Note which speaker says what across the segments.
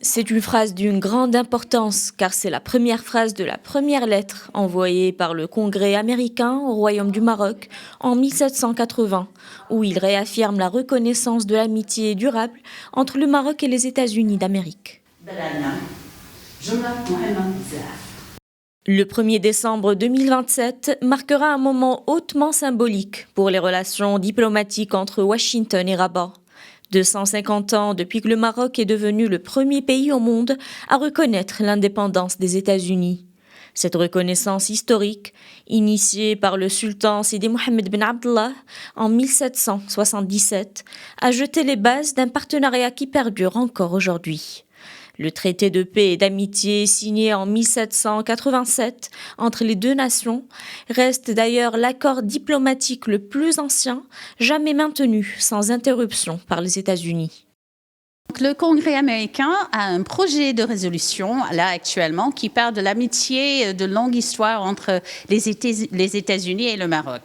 Speaker 1: C'est une phrase d'une grande importance car c'est la première phrase de la première lettre envoyée par le Congrès américain au Royaume du Maroc en 1780, où il réaffirme la reconnaissance de l'amitié durable entre le Maroc et les États-Unis d'Amérique. Le 1er décembre 2027 marquera un moment hautement symbolique pour les relations diplomatiques entre Washington et Rabat. 250 ans depuis que le Maroc est devenu le premier pays au monde à reconnaître l'indépendance des États-Unis. Cette reconnaissance historique, initiée par le sultan Sidi Mohammed Ben Abdallah en 1777, a jeté les bases d'un partenariat qui perdure encore aujourd'hui. Le traité de paix et d'amitié signé en 1787 entre les deux nations reste d'ailleurs l'accord diplomatique le plus ancien jamais maintenu sans interruption par les États-Unis.
Speaker 2: Le Congrès américain a un projet de résolution, là actuellement, qui parle de l'amitié de longue histoire entre les États-Unis et le Maroc.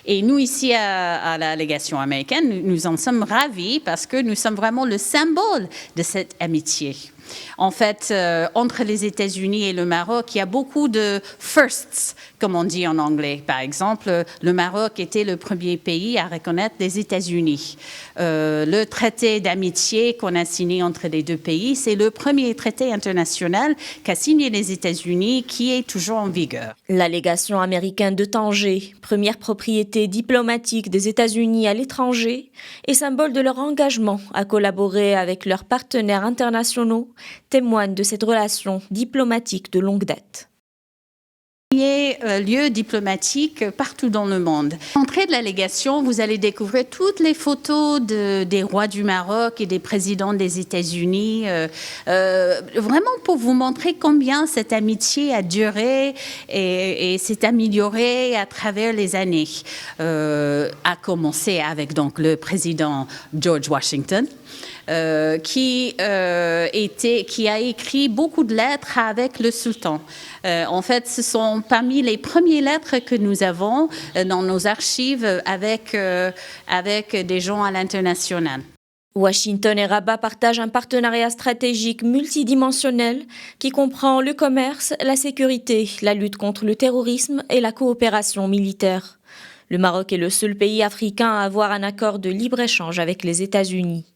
Speaker 2: Et nous, ici, à la délégation américaine, nous en sommes ravis parce que nous sommes vraiment le symbole de cette amitié. En fait, entre les États-Unis et le Maroc, il y a beaucoup de firsts, comme on dit en anglais. Par exemple, le Maroc était le premier pays à reconnaître les États-Unis. Le traité d'amitié qu'on a signé entre les deux pays, c'est le premier traité international qu'a signé les États-Unis qui est toujours en vigueur.
Speaker 1: La légation américaine de Tanger, première propriété diplomatique des États-Unis à l'étranger, est symbole de leur engagement à collaborer avec leurs partenaires internationaux, témoigne de cette relation diplomatique de longue date.
Speaker 2: Il y a lieu diplomatique partout dans le monde. À l'entrée de la légation, vous allez découvrir toutes les photos des rois du Maroc et des présidents des États-Unis, vraiment pour vous montrer combien cette amitié a duré et s'est améliorée à travers les années. A commencé avec donc le président George Washington. Qui a écrit beaucoup de lettres avec le sultan. En fait, ce sont parmi les premières lettres que nous avons dans nos archives avec des gens à l'international.
Speaker 1: Washington et Rabat partagent un partenariat stratégique multidimensionnel qui comprend le commerce, la sécurité, la lutte contre le terrorisme et la coopération militaire. Le Maroc est le seul pays africain à avoir un accord de libre-échange avec les États-Unis.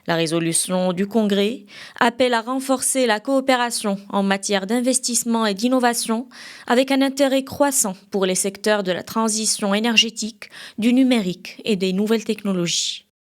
Speaker 1: La résolution du Congrès appelle à renforcer la coopération en matière d'investissement et d'innovation avec un intérêt croissant pour les secteurs de la transition énergétique, du numérique et des nouvelles technologies.